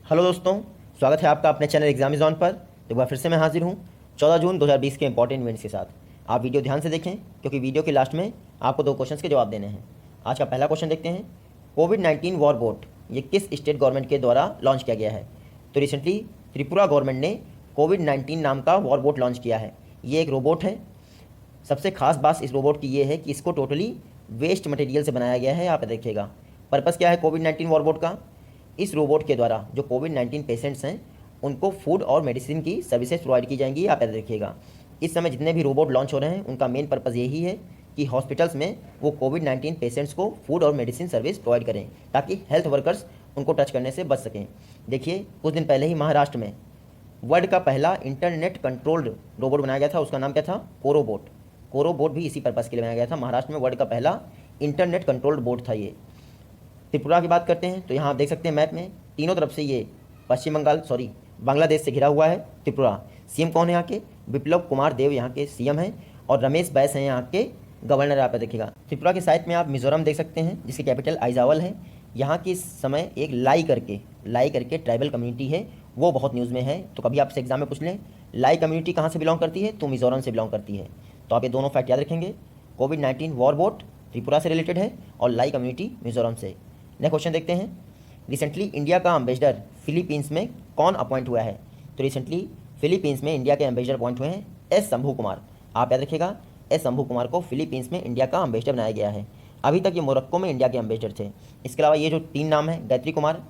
Hello दोस्तों, स्वागत है आपका अपने चैनल एग्जाम जोन पर। एक बार फिर से मैं हाजिर हूँ 14 जून 2020 के इंपॉर्टेंट इवेंट्स के साथ। आप वीडियो ध्यान से देखें क्योंकि वीडियो के लास्ट में आपको 2 क्वेश्चंस के जवाब देने हैं। आज का पहला क्वेश्चन देखते हैं। कोविड-19 वॉर बोट ये किस स्टेट गवर्नमेंट के द्वारा लॉन्च किया गया है? तो रिसेंटली त्रिपुरा गवर्नमेंट ने कोविड-19 नाम का वॉर बोट लॉन्च किया है। ये एक रोबोट है। सबसे खास बात इस रोबोट की ये है कि इसको टोटली वेस्ट मटेरियल से बनाया गया है। आप देखिएगा पर्पज़ क्या है कोविड-19 वॉर बोट का। इस रोबोट के द्वारा जो कोविड-19 पेशेंट्स हैं उनको फूड और मेडिसिन की सर्विसेज प्रोवाइड की जाएंगी। आप याद रखिएगा इस समय जितने भी रोबोट लॉन्च हो रहे हैं उनका मेन पर्पज़ यही है कि हॉस्पिटल्स में वो कोविड-19 पेशेंट्स को फूड और मेडिसिन सर्विस प्रोवाइड करें ताकि हेल्थ वर्कर्स उनको टच करने से बच सकें। देखिए कुछ दिन पहले ही महाराष्ट्र में वर्ल्ड का पहला इंटरनेट कंट्रोल्ड रोबोट बनाया गया था। उसका नाम क्या था? कोरोबोट। कोरोबोट भी इसी पर्पज़ के लिए बनाया गया था। महाराष्ट्र में वर्ल्ड का पहला इंटरनेट कंट्रोल्ड बोट था ये। त्रिपुरा की बात करते हैं तो यहाँ आप देख सकते हैं मैप में तीनों तरफ से ये बांग्लादेश से घिरा हुआ है त्रिपुरा। सीएम कौन है यहाँ के? विप्लव कुमार देव यहाँ के सीएम हैं और रमेश बैस हैं यहाँ के गवर्नर। आप देखिएगा त्रिपुरा के साइड में आप मिजोरम देख सकते हैं जिसकी कैपिटल आइजावल है। यहाँ की इस समय एक लाई करके ट्राइबल कम्युनिटी है, वो बहुत न्यूज़ में है। तो कभी आपसे एग्जाम में पूछ लें लाई कम्युनिटी कहाँ से बिलोंग करती है तो मिजोरम से बिलोंग करती है। तो आप ये दोनों फैक्ट याद रखेंगे। कोविड-19 वॉर बोट त्रिपुरा से रिलेटेड है और लाई कम्युनिटी मिजोरम से। नेक्स्ट क्वेश्चन देखते हैं। रिसेंटली इंडिया का एम्बेसडर फिलीपींस में कौन अपॉइंट हुआ है? तो रिसेंटली फिलीपींस में इंडिया के एम्बेसडर अपॉइंट हुए हैं एस शंभू कुमार। आप याद रखिएगा एस शंभू कुमार को फिलीपींस में इंडिया का एम्बेसडर बनाया गया है। अभी तक ये मोरक्को में इंडिया के एम्बेसडर थे। इसके अलावा ये जो 3 नाम है, गायत्री कुमार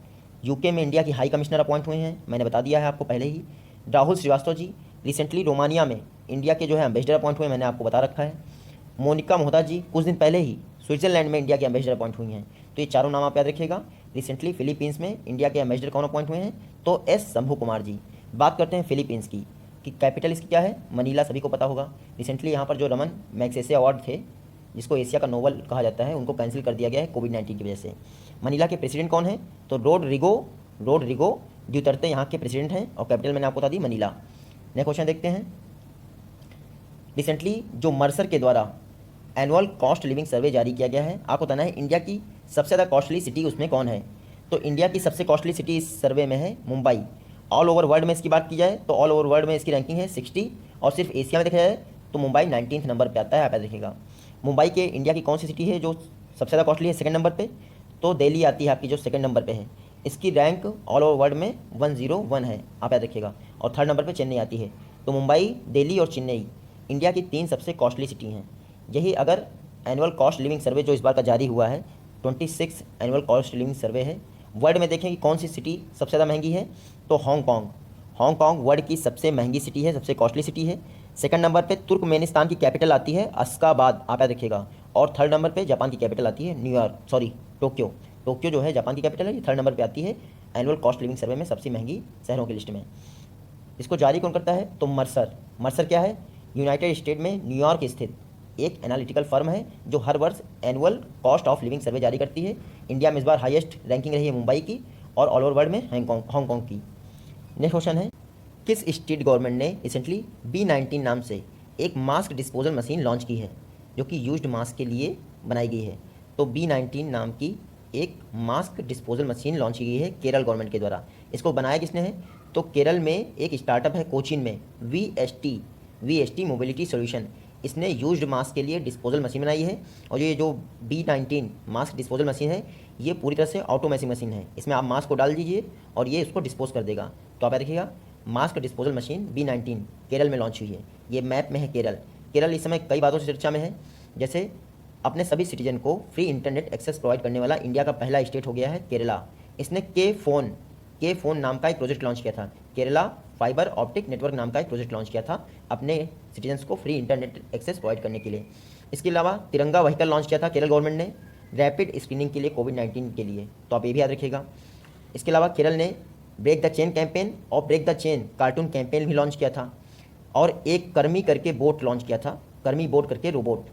यूके में इंडिया की हाई कमिश्नर अपॉइंट हुए हैं, मैंने बता दिया है आपको पहले ही। राहुल श्रीवास्तव जी रिसेंटली रोमानिया में इंडिया के जो है एम्बेसडर अपॉइंट हुए, मैंने आपको बता रखा है। मोनिका मोहता जी कुछ दिन पहले ही स्विट्जरलैंड में इंडिया के एम्बेसडर अपॉइंट हुई हैं। तो ये चारों नाम आप याद रखिएगा। रिसेंटली फिलीपींस में इंडिया के एम्बेसडर कौन अपॉइंट हुए हैं? तो एस शंभू कुमार जी। बात करते हैं फिलीपींस की कि कैपिटल इसकी क्या है? मनीला, सभी को पता होगा। रिसेंटली यहाँ पर जो रमन मैग्सेसे अवार्ड थे जिसको एशिया का नोबल कहा जाता है उनको कैंसिल कर दिया गया है कोविड-19 की वजह से। मनीला के प्रेसिडेंट कौन है? तो रोड्रिगो ड्यूटर्ते यहाँ के प्रेसिडेंट हैं और कैपिटल मैंने आपको बता दी मनीला। नेक्स्ट क्वेश्चन देखते हैं। रिसेंटली जो मर्सर के द्वारा एनुअल कॉस्ट लिविंग सर्वे जारी किया गया है, आपको बताना है इंडिया की सबसे ज़्यादा कॉस्टली सिटी उसमें कौन है। तो इंडिया की सबसे कॉस्टली सिटी इस सर्वे में है मुंबई। ऑल ओवर वर्ल्ड में इसकी बात की जाए तो ऑल ओवर वर्ल्ड में इसकी रैंकिंग है 60 और सिर्फ एशिया में देखा जाए तो मुंबई 19th नंबर पे आता है। आप देखिएगा मुंबई के इंडिया की कौन सी सिटी है जो सबसे ज़्यादा कॉस्टली है? सेकंड नंबर पे तो दिल्ली आती है आपकी जो सेकंड नंबर पे है। इसकी रैंक ऑल ओवर वर्ल्ड में 101 है, आप याद रखिएगा। और थर्ड नंबर पे चेन्नई आती है। तो मुंबई, दिल्ली और चेन्नई इंडिया की 3 सबसे कॉस्टली सिटी हैं। यही अगर एनुअल कॉस्ट लिविंग सर्वे जो इस बार का जारी हुआ है 26 एनुअल कॉस्ट लिविंग सर्वे है। वर्ल्ड में देखें कि कौन सी सिटी सबसे ज़्यादा महंगी है तो हांगकांग वर्ल्ड की सबसे महंगी सिटी है, सबसे कॉस्टली सिटी है। सेकंड नंबर पे तुर्कमेनिस्तान की कैपिटल आती है अश्काबाद, आप याद रखिएगा। और थर्ड नंबर पे जापान की कैपिटल आती है टोक्यो जो है जापान की कैपिटल है, ये थर्ड नंबर पे आती है एनुअल कॉस्ट लिविंग सर्वे में सबसे महंगी शहरों की लिस्ट में। इसको जारी कौन करता है? तो मर्सर क्या है? यूनाइटेड स्टेट में न्यूयॉर्क स्थित एक एनालिटिकल फर्म है जो हर वर्ष एनुअल कॉस्ट ऑफ लिविंग सर्वे जारी करती है। इंडिया में इस बार हाईएस्ट रैंकिंग रही है मुंबई की और ऑल ओवर वर्ल्ड में हांगकांग की। नेक्स्ट क्वेश्चन है, किस स्टेट गवर्नमेंट ने रिसेंटली B19 नाम से एक मास्क डिस्पोजल मशीन लॉन्च की है जो कि यूज्ड मास्क के लिए बनाई गई है? तो B19 नाम की एक मास्क डिस्पोजल मशीन लॉन्च की गई है केरल गवर्नमेंट के द्वारा। इसको बनाया किसने है? तो केरल में एक स्टार्टअप है कोचीन में VST मोबिलिटी सोल्यूशन। इसने यूज्ड मास्क के लिए डिस्पोजल मशीन बनाई है। और ये जो B19 मास्क डिस्पोजल मशीन है ये पूरी तरह से ऑटोमेटिक मशीन है। इसमें आप मास्क को डाल दीजिए और ये उसको डिस्पोज कर देगा। तो आप देखिएगा mask disposal machine B19 Kerala में लॉन्च हुई है। ये मैप में है केरल इस समय कई बातों से चर्चा में है। जैसे अपने सभी सिटीजन को फ्री इंटरनेट एक्सेस प्रोवाइड करने वाला इंडिया का पहला स्टेट हो गया है केरला। इसने के फोन नाम का एक प्रोजेक्ट लॉन्च किया था। केरला फाइबर ऑप्टिक नेटवर्क नाम का एक प्रोजेक्ट लॉन्च किया था अपने सिटीजन्स को फ्री इंटरनेट एक्सेस प्रोवाइड करने के लिए। इसके अलावा तिरंगा व्हीकल लॉन्च किया था केरल गवर्नमेंट ने रैपिड स्क्रीनिंग के लिए कोविड-19 के लिए। तो आप ये भी याद रखिएगा। इसके अलावा केरल ने ब्रेक द चेन कैंपेन और break the chain cartoon campaign भी लॉन्च किया था और एक कर्मी करके बोट लॉन्च किया था, कर्मी बोट करके रोबोट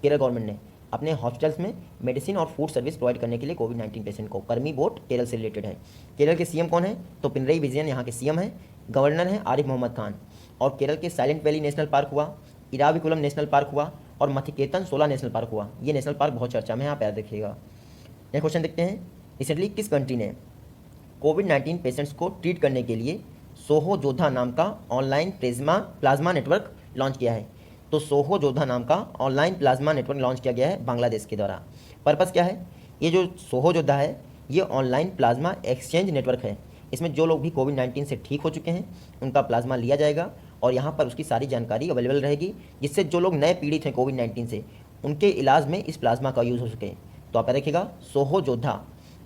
केरल गवर्नमेंट ने अपने हॉस्पिटल्स में मेडिसिन और फूड सर्विस प्रोवाइड करने के लिए कोविड-19 पेशेंट को। कर्मी बोट केरल से रिलेटेड है। केरल के सीएम कौन है? तो पिनरई विजयन यहाँ के सीएम हैं। गवर्नर हैं आरिफ मोहम्मद खान। और केरल के साइलेंट वैली नेशनल पार्क हुआ, इराविकुलम नेशनल पार्क हुआ और मथिकेतन 16 नेशनल पार्क हुआ। ये नेशनल पार्क बहुत चर्चा में है, आप याद रखिएगा। नेक्स्ट क्वेश्चन देखते हैं। रिसेंटली किस कंट्री ने कोविड-19 पेशेंट्स को ट्रीट करने के लिए सोहो जोधा नाम का ऑनलाइन प्लाज्मा नेटवर्क लॉन्च किया है। तो सोहो जोधा नाम का ऑनलाइन प्लाज्मा नेटवर्क लॉन्च किया गया है बांग्लादेश के द्वारा। पर्पज़ क्या है? ये जो सोहो जोधा है ये ऑनलाइन प्लाज्मा एक्सचेंज नेटवर्क है। इसमें जो लोग भी कोविड-19 से ठीक हो चुके हैं उनका प्लाज्मा लिया जाएगा और यहाँ पर उसकी सारी जानकारी अवेलेबल रहेगी, जिससे जो लोग नए पीड़ित हैं कोविड-19 से उनके इलाज में इस प्लाज्मा का यूज़ हो सके। तो आप देखिएगा Soho Jodha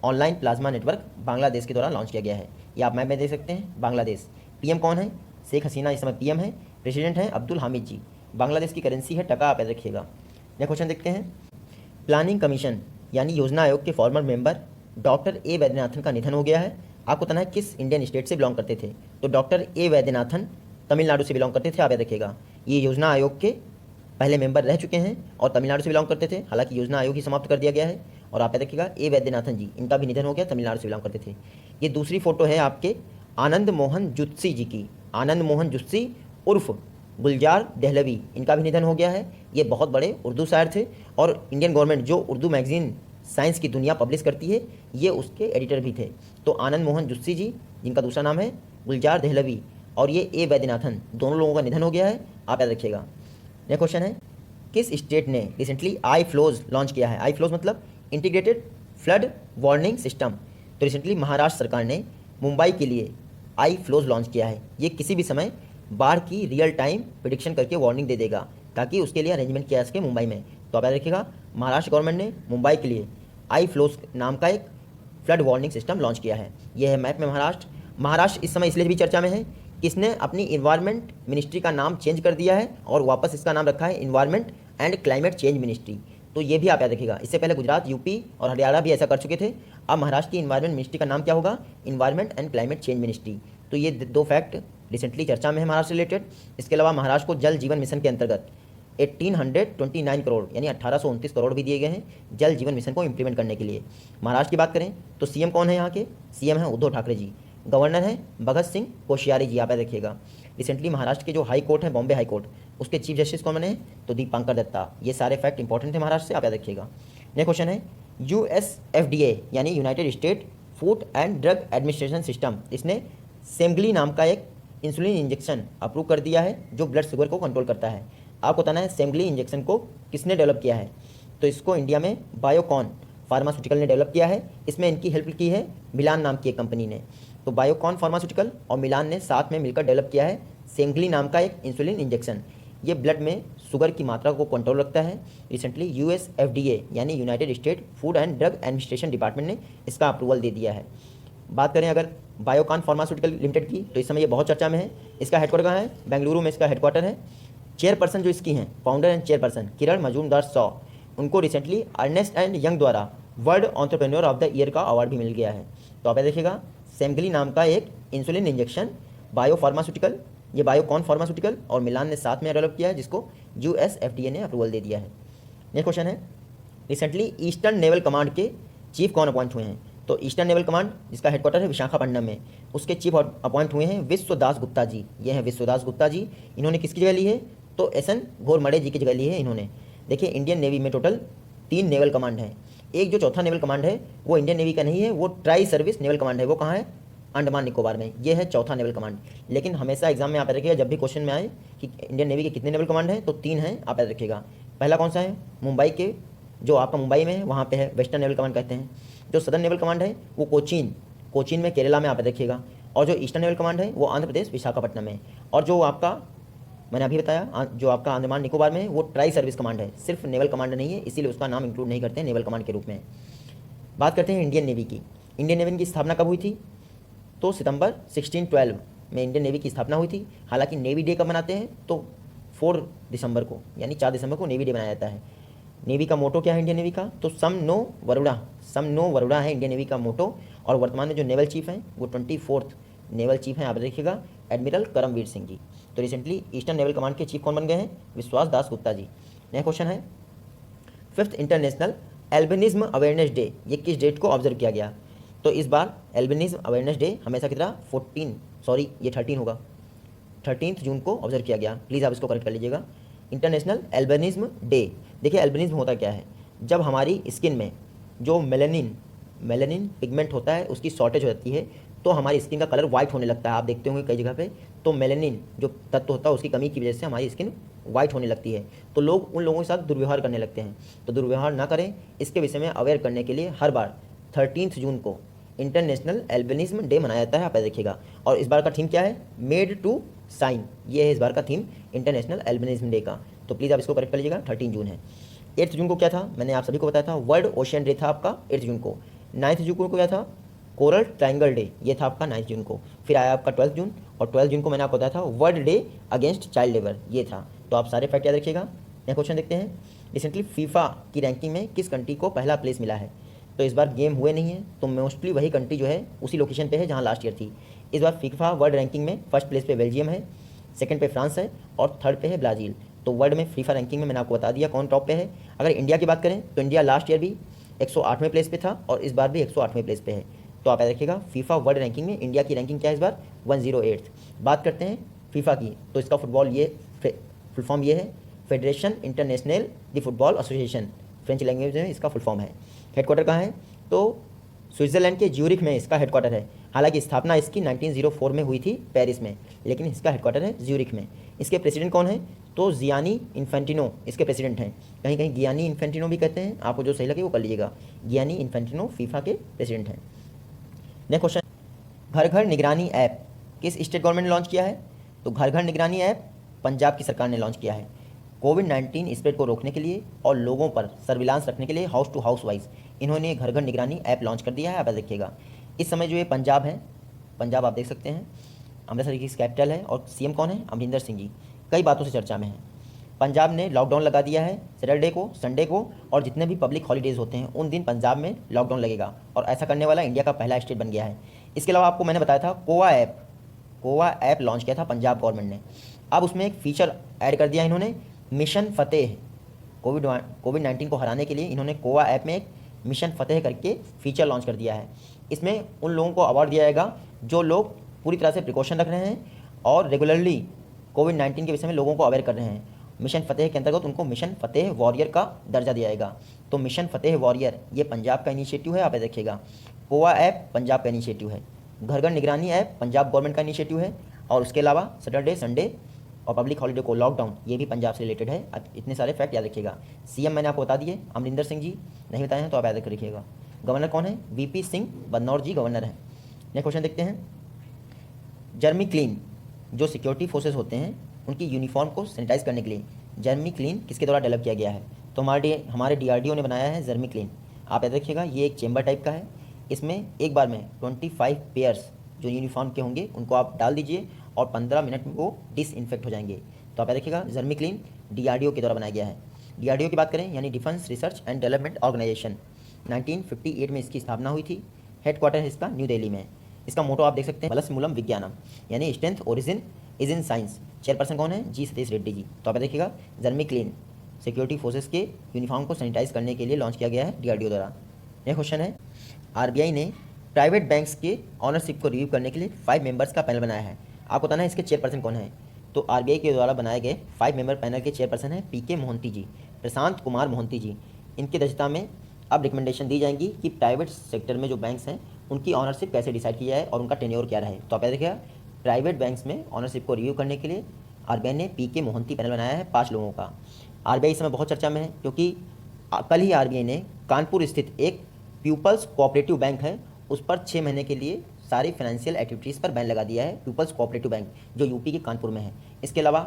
online plasma network Bangladesh के द्वारा लॉन्च किया गया है। ये आप मैप में देख सकते हैं। बांग्लादेश पीएम कौन है? शेख हसीना इस समय पीएम है। प्रेसिडेंट हैं अब्दुल हामिद जी। बांग्लादेश की करेंसी है टका। आप याद रखिएगा। नेक्स्ट क्वेश्चन देखते हैं। प्लानिंग कमीशन यानी योजना आयोग के farmer member doctor A Vaidyanathan का निधन हो गया है। आपको बताना है किस इंडियन स्टेट से बिलोंग करते थे। तो डॉक्टर ए वैद्यनाथन तमिलनाडु से बिलोंग करते थे। आप याद रखिएगा। ये योजना आयोग के पहले मेंबर रह चुके हैं और तमिलनाडु से बिलोंग करते थे। हालांकि योजना आयोग ही समाप्त कर दिया गया है। और आप याद रखिएगा ए वैद्यनाथन जी, इनका भी निधन हो गया, तमिलनाडु से बिलोंग करते थे। ये दूसरी फोटो है आपके आनंद मोहन जुत्सी जी की। आनंद मोहन जुत्सी उर्फ गुलजार दहलवी, इनका भी निधन हो गया है। ये बहुत बड़े उर्दू शायर थे और इंडियन गवर्नमेंट जो उर्दू मैगजीन साइंस की दुनिया पब्लिश करती है ये उसके एडिटर भी थे। तो आनंद मोहन जुत्सी जी, जिनका दूसरा नाम है गुलजार दहलवी, और ये ए वैद्यनाथन, दोनों लोगों का निधन हो गया है। आप याद रखिएगा। नेक्स्ट क्वेश्चन है, किस स्टेट ने रिसेंटली आई फ्लोज लॉन्च किया है? आई फ्लोज मतलब इंटीग्रेटेड फ्लड वार्निंग सिस्टम। तो रिसेंटली महाराष्ट्र सरकार ने मुंबई के लिए आई फ्लोज लॉन्च किया है। ये किसी भी समय बाढ़ की रियल टाइम प्रिडिक्शन करके वार्निंग दे देगा ताकि उसके लिए अरेंजमेंट किया सके मुंबई में। तो आप याद रखिएगा, महाराष्ट्र गवर्नमेंट ने मुंबई के लिए आई फ्लोज नाम का एक फ्लड वार्निंग सिस्टम लॉन्च किया है। यह है मैप में महाराष्ट्र इस समय इसलिए भी चर्चा में है कि इसने अपनी इन्वायरमेंट मिनिस्ट्री का नाम चेंज कर दिया है और वापस इसका नाम रखा है environment and climate change ministry. तो ये भी आप याद रखिएगा। इससे पहले गुजरात, यूपी और हरियाणा भी ऐसा कर चुके थे। अब महाराष्ट्र की इन्वायरमेंट मिनिस्ट्री का नाम क्या होगा? Environment and climate change ministry. तो ये दो फैक्ट रिसेंटली चर्चा में है महाराष्ट्र रिलेटेड। इसके अलावा महाराष्ट्र को जल जीवन मिशन के अंतर्गत 1829 करोड़ यानी 1829 करोड़ भी दिए गए हैं जल जीवन मिशन को इम्प्लीमेंट करने के लिए। महाराष्ट्र की बात करें तो सीएम कौन है यहाँ के? सीएम है उद्धव ठाकरे जी। गवर्नर है भगत सिंह कोश्यारी जी। आप याद रखिएगा। रिसेंटली महाराष्ट्र के जो हाई कोर्ट है बॉम्बे हाई कोर्ट, उसके चीफ जस्टिस कौन बने हैं? तो दीपांकर दत्ता। ये सारे फैक्ट इंपॉर्टेंट थे महाराष्ट्र से, आप याद रखिएगा। नेक्स्ट क्वेश्चन है, USFDA यानी United state food and drug administration system, इसने सेमग्ली नाम का एक इंसुलिन इंजेक्शन अप्रूव कर दिया है जो ब्लड शुगर को कंट्रोल करता है। आपको बताना है सेमग्ली इंजेक्शन को किसने डेवलप किया है? तो इसको इंडिया में बायोकॉन फार्मास्यूटिकल ने डेवलप किया है। इसमें इनकी हेल्प की है मिलान नाम की एक कंपनी ने। तो बायोकॉन फार्मास्यूटिकल और मिलान ने साथ में मिलकर डेवलप किया है सेमग्ली नाम का एक इंसुलिन इंजेक्शन। ये ब्लड में शुगर की मात्रा को कंट्रोल रखता है। रिसेंटली USFDA यानी United state food and drug administration department ने इसका अप्रूवल दे दिया है। बात करें अगर बायोकॉन फार्मास्यूटिकल लिमिटेड की, तो इस समय ये बहुत चर्चा में है। इसका हेडक्वार्टर कहाँ है? बेंगलुरु में इसका हेडक्वार्टर है। चेयरपर्सन जो इसकी हैं, फाउंडर एंड चेयरपर्सन किरण मजूमदार शॉ, उनको रिसेंटली अर्नेस्ट एंड यंग द्वारा world entrepreneur of the year का अवार्ड भी मिल गया है। तो आप ये देखिएगा, सेमग्ली नाम का एक इंसुलिन इंजेक्शन बायो फार्मास्यूटिकल, ये बायोकॉन फार्मास्यूटिकल और मिलान ने साथ में डेवलप किया है, जिसको USFDA ने अप्रूवल दे दिया है। नेक्स्ट क्वेश्चन है, रिसेंटली ईस्टर्न नेवल कमांड के चीफ कौन अपॉइंट हुए हैं? तो ईस्टर्न नेवल कमांड जिसका हेडक्वार्टर है विशाखापट्टनम में, उसके चीफ अपॉइंट हुए हैं विश्वदास गुप्ता जी। ये हैं विश्वदास गुप्ता जी। इन्होंने किसकी जगह ली है? तो SN घोरमड़े जी की जगह ली है इन्होंने। देखिए इंडियन नेवी में टोटल 3 नेवल कमांड हैं। एक जो चौथा नेवल कमांड है वो इंडियन नेवी का नहीं है, वो ट्राई सर्विस नेवल कमांड है। वो कहाँ है? अंडमान निकोबार में। ये है चौथा नेवल कमांड। लेकिन हमेशा एग्जाम में आप याद रखिएगा, जब भी क्वेश्चन में आए कि इंडियन नेवी के कितने नेवल कमांड हैं, तो 3 हैं, आप याद रखिएगा। पहला कौन सा है? मुंबई के, जो आपका मुंबई में है वहाँ पे है, वेस्टर्न नेवल कमांड कहते हैं। जो सदर्न नेवल कमांड है वो कोचीन में केरला में, आप याद रखिएगा। और जो ईस्टर्न नेवल कमांड है वो आंध्र प्रदेश विशाखापट्टनम में। और जो आपका मैंने अभी बताया जो आपका अंडमान निकोबार में है वो ट्राई सर्विस कमांड है, सिर्फ नेवल कमांड नहीं है, इसीलिए उसका नाम इंक्लूड नहीं करते हैं नेवल कमांड के रूप में। बात करते हैं इंडियन नेवी की। इंडियन नेवी की स्थापना कब हुई थी? तो सितंबर 1612 में इंडियन नेवी की स्थापना हुई थी। हालांकि नेवी डे कब मनाते हैं? तो 4 दिसंबर को, यानी 4 दिसंबर को नेवी डे मनाया जाता है। नेवी का मोटो क्या है इंडियन नेवी का? तो सम नो वरुणा है इंडियन नेवी का मोटो। और वर्तमान में जो नेवल चीफ हैं वो 24th नेवल चीफ हैं, आप देखिएगा, एडमिरल करमवीर सिंह जी। तो रिसेंटली ईस्टर्न नेवल कमांड के चीफ कौन बन गए हैं? विश्वास दास गुप्ता जी। नेक्स्ट क्वेश्चन है, 5th international albinism awareness day, ये किस डेट को ऑब्जर्व किया गया? तो इस बार एल्बिनिज्म अवेयरनेस डे हमेशा की तरह 13 होगा, 13 जून को ऑब्जर्व किया गया। प्लीज़ आप इसको करेक्ट कर लीजिएगा। International albinism day. देखिए एल्बिनिज्म होता क्या है? जब हमारी स्किन में जो मेलानिन मेलानिन पिगमेंट होता है उसकी शॉर्टेज हो जाती है तो हमारी स्किन का कलर वाइट होने लगता है। आप देखते होंगे कई जगह पे, तो मेलानिन जो तत्व होता है उसकी कमी की वजह से हमारी स्किन वाइट होने लगती है, तो लोग उन लोगों के साथ दुर्व्यवहार करने लगते हैं। तो दुर्व्यवहार ना करें, इसके विषय में अवेयर करने के लिए हर बार 13 जून को इंटरनेशनल एल्बिनिज्म डे मनाया जाता है। आप देखिएगा, और इस बार का थीम क्या है, मेड टू साइन, ये है इस बार का थीम इंटरनेशनल एल्बिनिज्म डे का। तो प्लीज़ आप इसको करेक्ट कर लीजिएगा, 13 जून है। 8 जून को क्या था, मैंने आप सभी को बताया था, वर्ल्ड ओशियन डे था आपका 8 जून को। 9 जून को क्या था, कोरल ट्रायंगल डे, ये था आपका 9 जून को। फिर आया आपका 12 जून, और 12 जून को मैंने आपको बताया था world day against child labour, ये था। तो आप सारे फैक्ट याद रखिएगा। नेक्स्ट क्वेश्चन देखते हैं, रिसेंटली फीफा की रैंकिंग में किस कंट्री को पहला प्लेस मिला है। तो इस बार गेम हुए नहीं है, तो मोस्टली वही कंट्री जो है उसी लोकेशन पे है जहाँ लास्ट ईयर थी। इस बार फीफा वर्ल्ड रैंकिंग में फर्स्ट प्लेस पे बेल्जियम है, सेकंड पे फ्रांस है, और थर्ड पे है ब्राज़ील। तो वर्ल्ड में फीफा रैंकिंग में मैंने आपको बता दिया कौन टॉप पे है। अगर इंडिया की बात करें तो इंडिया लास्ट ईयर भी 108वें प्लेस पे था और इस बार भी 108वें प्लेस पे है। तो आप याद रखिएगा, फीफा वर्ल्ड रैंकिंग में इंडिया की रैंकिंग क्या है इस बार, 108। बात करते हैं फीफा की, तो इसका फुटबॉल ये फुल फॉर्म ये है, federation international the football association, French language में इसका फुल फॉर्म है। हेडक्वार्टर कहाँ है, तो स्विट्ज़रलैंड के ज्यूरिख में इसका हेडक्वार्टर है। हालांकि स्थापना इसकी 1904 में हुई थी पेरिस में, लेकिन इसका हेडक्वार्टर है ज्यूरिख में। इसके प्रेसिडेंट कौन है, तो जियानी इन्फेंटिनो इसके प्रेसिडेंट हैं। कहीं कहीं गियानी इन्फेंटिनो भी कहते हैं, आपको जो सही लगे वो कर लीजिएगा। गियानी इन्फेंटिनो फीफा के प्रेसिडेंट हैं। नेक्स्ट क्वेश्चन, घर घर निगरानी ऐप किस स्टेट गवर्नमेंट ने लॉन्च किया है। तो घर घर निगरानी ऐप पंजाब की सरकार ने लॉन्च किया है। कोविड-19 स्प्रेड को रोकने के लिए और लोगों पर सर्विलांस रखने के लिए हाउस टू हाउस वाइज इन्होंने घर घर निगरानी ऐप लॉन्च कर दिया है। आप देखिएगा, इस समय जो ये पंजाब है, पंजाब आप देख सकते हैं अमृतसर की कैपिटल है, और सीएम कौन है, अमरिंदर सिंह जी, कई बातों से चर्चा में है। पंजाब ने लॉकडाउन लगा दिया है सैटरडे को, संडे को, और जितने भी पब्लिक हॉलीडेज़ होते हैं उन दिन पंजाब में लॉकडाउन लगेगा, और ऐसा करने वाला इंडिया का पहला स्टेट बन गया है। इसके अलावा आपको मैंने बताया था कोवा ऐप लॉन्च किया था पंजाब गवर्नमेंट ने। अब उसमें एक फीचर ऐड कर दिया इन्होंने, मिशन फतेह। कोविड-19 को हराने के लिए इन्होंने कोवा ऐप में एक मिशन फतेह करके फीचर लॉन्च कर दिया है। इसमें उन लोगों को अवार्ड दिया जाएगा जो लोग पूरी तरह से प्रिकॉशन रख रहे हैं और रेगुलरली कोविड-19 के विषय में लोगों को अवेयर कर रहे हैं। मिशन फतेह के अंतर्गत उनको मिशन फतेह वॉरियर का दर्जा दिया जाएगा। तो मिशन फतेह वॉरियर ये पंजाब का इनिशिएटिव है, आप देखिएगा। कोवा ऐप पंजाब का इनिशिएटिव है, घर घर निगरानी ऐप पंजाब गवर्नमेंट का इनिशिएटिव है, और उसके अलावा सैटरडे संडे और पब्लिक हॉलीडे को लॉकडाउन, ये भी पंजाब से रिलेटेड है। इतने सारे फैक्ट याद रखिएगा। सीएम मैंने आपको बता दिए अमरिंदर सिंह जी, नहीं बताए हैं तो आप याद रखिएगा। गवर्नर कौन है, वीपी सिंह बदनौर जी गवर्नर हैं। नेक्स्ट क्वेश्चन देखते हैं, जर्मी क्लीन जो सिक्योरिटी फोर्सेस होते हैं उनकी यूनिफॉर्म को सैनिटाइज करने के लिए जर्मी क्लीन किसके द्वारा डेवलप किया गया है। तो हमारे डीआरडीओ ने बनाया है जर्मी क्लीन। आप याद रखिएगा, ये एक चेंबर टाइप का है, इसमें एक बार में 25 पेयर्स जो यूनिफॉर्म के होंगे उनको आप डाल दीजिए और 15 मिनट में वो डिसइंफेक्ट हो जाएंगे। तो आप याद रखिएगा, जर्मी क्लीन डीआरडीओ के द्वारा बनाया गया है। डीआरडीओ की बात करें यानी defence research and development organisation, 1958 में इसकी स्थापना हुई थी। हेडक्वार्टर है इसका न्यू दिल्ली में। इसका मोटो आप देख सकते हैं, बलस मूलम विज्ञानम, यानी strength origin is in science. Chairperson कौन है, जी सतीश रेड्डी जी। तो आप देखिएगा, जर्मी क्लीन सिक्योरिटी फोर्सेस के यूनिफॉर्म को सैनिटाइज करने के लिए लॉन्च किया गया है डीआरडीओ द्वारा। नेक्स्ट क्वेश्चन है, आरबीआई ने प्राइवेट बैंक्स के ऑनरशिप को रिव्यू करने के लिए 5 मेंबर्स का पैनल बनाया है। आपको बताना है इसके चेयरपर्सन कौन है। तो आरबीआई के द्वारा बनाए गए 5 मेंबर पैनल के चेयरपर्सन हैं पीके मोहंती जी, प्रशांत कुमार मोहंती जी। इनकी अध्यक्षता में अब रिकमेंडेशन दी जाएंगी कि प्राइवेट सेक्टर में जो बैंक्स हैं उनकी ऑनरशिप कैसे डिसाइड की जाए और उनका टेन्योर क्या रहे। तो आप याद रखिएगा, प्राइवेट बैंक्स में ऑनरशिप को रिव्यू करने के लिए आरबीआई ने पीके मोहंती पैनल बनाया है 5 लोगों का। आरबीआई इस समय बहुत चर्चा में है क्योंकि कल ही आरबीआई ने कानपुर स्थित एक पीपल्स कोऑपरेटिव बैंक है उस पर 6 महीने के लिए सारी फाइनेंशियल एक्टिविटीज़ पर बैन लगा दिया है, पीपल्स कोऑपरेटिव बैंक जो यूपी के कानपुर में है। इसके अलावा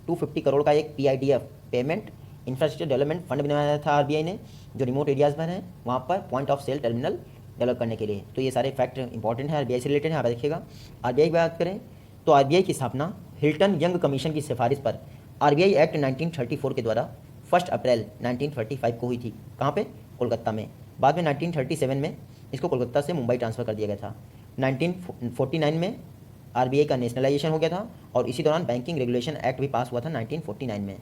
250 करोड़ का एक पीआईडीएफ पेमेंट इंफ्रास्ट्रक्चर डेवलपमेंट फंड बनाया था आरबीआई ने, जो रिमोट एरियाज़ में है वहाँ पर point of sale terminal develop करने के लिए। तो ये सारे फैक्ट इंपॉर्टेंट है, आरबीआई से रिलेटेड है, आप देखिएगा। आरबीआई की बात करें तो आरबीआई की स्थापना हिल्टन यंग कमीशन की सिफारिश पर आरबीआई एक्ट 1934 के द्वारा 1 अप्रैल 1935 को हुई थी। कहाँ पे, कोलकाता में। बाद में 1937 में इसको कोलकाता से मुंबई ट्रांसफ़र कर दिया गया था। 1949 में आरबीआई का नेशनलाइजेशन हो गया था और इसी दौरान बैंकिंग रेगुलेशन एक्ट भी पास हुआ था 1949 में।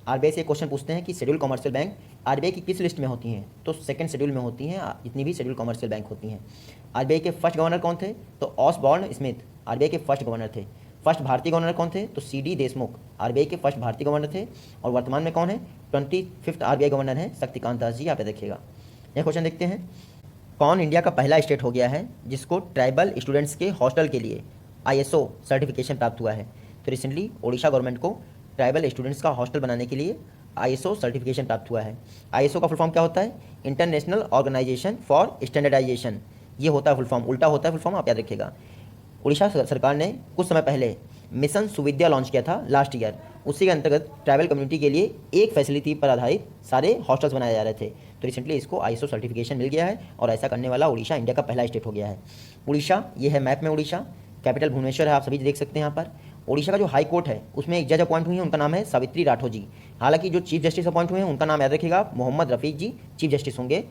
आरबीआई से क्वेश्चन पूछते हैं कि शेड्यूल कमर्शियल बैंक आरबीआई की किस लिस्ट में होती हैं। तो सेकंड शेड्यूल में होती हैं जितनी भी शेड्यूल कमर्शियल बैंक होती हैं। आरबीआई के फर्स्ट गवर्नर कौन थे, तो ऑसबॉर्न स्मिथ आरबीआई के फर्स्ट गवर्नर थे। फर्स्ट भारतीय गवर्नर कौन थे, तो सीडी देशमुख आरबीआई के फर्स्ट भारतीय गवर्नर थे। और वर्तमान में कौन है, 25th आरबीआई गवर्नर हैं शक्तिकांत दास जी। आप देखिएगा। नेक्स्ट क्वेश्चन देखते हैं, कौन इंडिया का पहला स्टेट हो गया है जिसको ट्राइबल स्टूडेंट्स के हॉस्टल के लिए ISO सर्टिफिकेशन प्राप्त हुआ है? तो रिसेंटली ओडिशा गवर्नमेंट को ट्राइबल स्टूडेंट्स का हॉस्टल बनाने के लिए ISO सर्टिफिकेशन प्राप्त हुआ है। ISO का फुल फॉर्म क्या होता है? International organisation for standardisation. ये होता है फुल फॉर्म, उल्टा होता है फुल फॉर्म, आप याद रखिएगा। उड़ीसा सरकार ने कुछ समय पहले मिशन सुविद्या लॉन्च किया था लास्ट ईयर। उसी के अंतर्गत ट्राइबल कम्युनिटी के लिए एक फैसिलिटी पर आधारित सारे हॉस्टल्स बनाए जा रहे थे। तो रिसेंटली इसको ISO सर्टिफिकेशन मिल गया है और ऐसा करने वाला उड़ीसा इंडिया का पहला स्टेट हो गया है। उड़ीसा, ये है मैप में उड़ीसा, कैपिटल भुवनेश्वर है, आप सभी देख सकते हैं यहाँ पर। उड़ीसा का जो हाई कोर्ट है उसमें एक जज अपॉइंट हुई है, उनका नाम है सावित्री राठौर जी। हालांकि जो चीफ जस्टिस अपॉइंट हुए हैं उनका नाम याद रखिएगा, मोहम्मद रफ़ीक जी चीफ जस्टिस होंगे,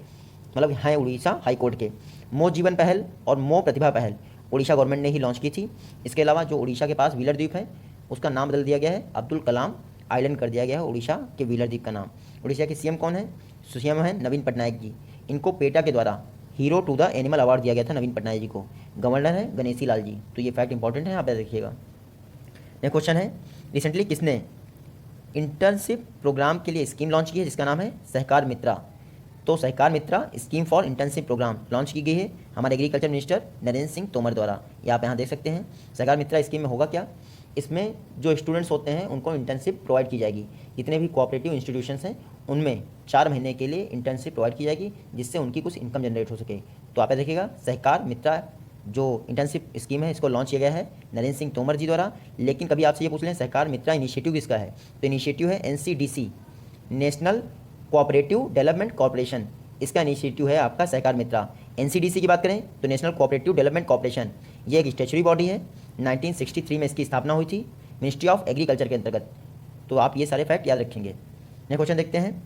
मतलब हैं उड़ीसा हाई कोर्ट के। मो जीवन पहल और मो प्रतिभा पहल उड़ीसा गवर्नमेंट ने ही लॉन्च की थी। इसके अलावा जो उड़ीसा के पास व्हीलर द्वीप है उसका नाम बदल दिया गया है, अब्दुल कलाम आइलैंड कर दिया गया है उड़ीसा के व्हीलर द्वीप का नाम। उड़ीसा के CM कौन है? CM है नवीन पटनायक जी। इनको पेटा के द्वारा hero to the animal award दिया गया था नवीन पटनायक जी को। गवर्नर है गणेशी लाल जी। तो ये फैक्ट इंपॉर्टेंट है, आप याद रखिएगा। नेक्स्ट क्वेश्चन है, रिसेंटली किसने इंटर्नशिप प्रोग्राम के लिए स्कीम लॉन्च की है जिसका नाम है सहकार मित्रा? तो Sahakar Mitra scheme for internship programme launch की गई है हमारे एग्रीकल्चर मिनिस्टर नरेंद्र सिंह तोमर द्वारा। ये आप यहाँ देख सकते हैं। सहकार मित्रा स्कीम में होगा क्या? इसमें जो स्टूडेंट्स होते हैं उनको इंटर्नशिप प्रोवाइड की जाएगी। जितने भी कोऑपरेटिव इंस्टीट्यूशंस हैं उनमें 4 महीने के लिए इंटर्नशिप प्रोवाइड की जाएगी जिससे उनकी कुछ इनकम जनरेट हो सके। तो आप देखिएगा, सहकार मित्रा जो इंटर्नशिप स्कीम है इसको लॉन्च किया गया है नरेंद्र सिंह तोमर जी द्वारा। लेकिन कभी आपसे ये पूछ लें सहकार मित्रा इनिशिएटिव किसका है, तो इनिशिएटिव है NCDC, national cooperative development corporation. इसका इनिशिएटिव है आपका सहकार मित्रा। NCDC की बात करें तो नेशनल कोऑपरेटिव डेवलपमेंट कॉर्पोरेशन, ये एक स्टैट्यूटरी बॉडी है। 1963 में इसकी स्थापना हुई थी मिनिस्ट्री ऑफ एग्रीकल्चर के अंतर्गत। तो आप ये सारे फैक्ट याद रखेंगे। नेक्स्ट क्वेश्चन देखते हैं,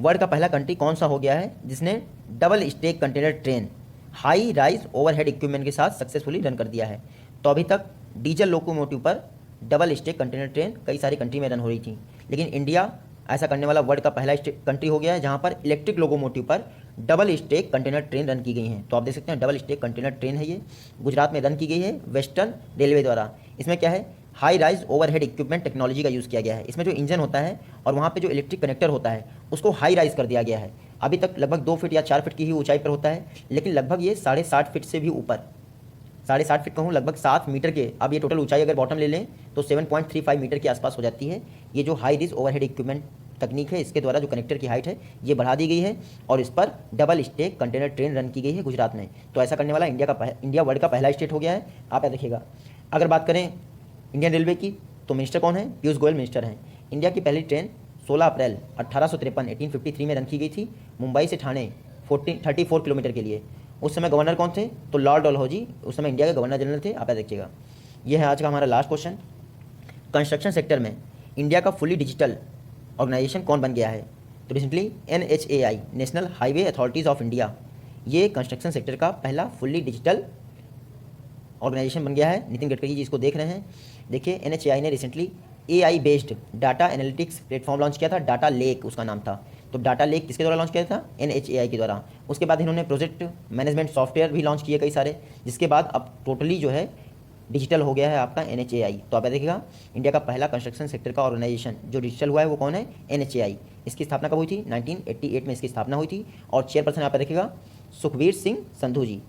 वर्ल्ड का पहला कंट्री कौन सा हो गया है जिसने double stack container train high rise overhead equipment के साथ सक्सेसफुली रन कर दिया है? तो अभी तक डीजल लोकोमोटिव पर डबल स्टेक कंटेनर ट्रेन कई सारी कंट्री में रन हो रही थी, लेकिन इंडिया ऐसा करने वाला वर्ल्ड का पहला कंट्री हो गया है जहां पर इलेक्ट्रिक लोकोमोटिव पर double stack container train run की गई हैं। तो आप देख सकते हैं डबल स्टेक कंटेनर ट्रेन है, ये गुजरात में रन की गई है वेस्टर्न रेलवे द्वारा। इसमें क्या है, high rise overhead equipment technology का यूज़ किया गया है। इसमें जो इंजन होता है और वहाँ पे जो इलेक्ट्रिक कनेक्टर होता है उसको हाई राइज कर दिया गया है। अभी तक लगभग 2 फीट या 4 फीट की ही ऊंचाई पर होता है, लेकिन लगभग ये 7.5 फीट से भी ऊपर, 7.5 फीट कहूँ, लगभग 7 मीटर के, अब ये टोटल ऊंचाई अगर बॉटम ले लें तो 7.35 मीटर के आसपास हो जाती है। ये जो हाई रिज ओवरहेड इक्विपमेंट तकनीक है इसके द्वारा जो कनेक्टर की हाइट है ये बढ़ा दी गई है और इस पर double stack container train run की गई है गुजरात में। तो ऐसा करने वाला इंडिया वर्ल्ड का पहला स्टेट हो गया है, आप याद रखिएगा। अगर बात करें इंडियन रेलवे की तो मिनिस्टर कौन है? पीयूष गोयल मिनिस्टर हैं। इंडिया की पहली ट्रेन 16 अप्रैल 1853 में रन की गई थी मुंबई से ठाणे 34 किलोमीटर के लिए। उस समय गवर्नर कौन थे? तो लॉर्ड डलहौजी उस समय इंडिया के गवर्नर जनरल थे, आप याद रखिएगा। यह है आज का हमारा लास्ट क्वेश्चन, कंस्ट्रक्शन सेक्टर में इंडिया का फुली डिजिटल ऑर्गेनाइजेशन कौन बन गया है? तो recently NHAI, national highway authorities of India, ये कंस्ट्रक्शन सेक्टर का पहला फुल्ली डिजिटल ऑर्गेनाइजेशन बन गया है। नितिन गडकरी जी इसको देख रहे हैं। देखिए NHAI ने recently AI based data analytics platform launch किया था, डाटा लेक उसका नाम था। तो डाटा लेक किसके द्वारा लॉन्च किया था? NHAI के द्वारा। उसके बाद इन्होंने प्रोजेक्ट मैनेजमेंट सॉफ्टवेयर भी लॉन्च किए कई सारे, जिसके बाद अब टोटली जो है डिजिटल हो गया है आपका NHAI। तो आप देखिएगा इंडिया का पहला कंस्ट्रक्शन सेक्टर का ऑर्गेनाइजेशन जो डिजिटल हुआ है वो कौन है? NHAI। इसकी स्थापना कब हुई थी? 1988 में इसकी स्थापना हुई थी और चेयरपर्सन आप देखिएगा सुखबीर सिंह संधू जी।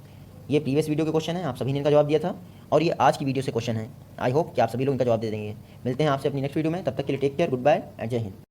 ये प्रीवियस वीडियो के क्वेश्चन है, आप सभी ने इनका जवाब दिया था और ये आज की वीडियो से क्वेश्चन है। आई होप कि आप सभी लोग इनका जवाब दे देंगे। मिलते हैं आपसे अपनी नेक्स्ट वीडियो में, तब तक के लिए take care, goodbye and Jai Hind.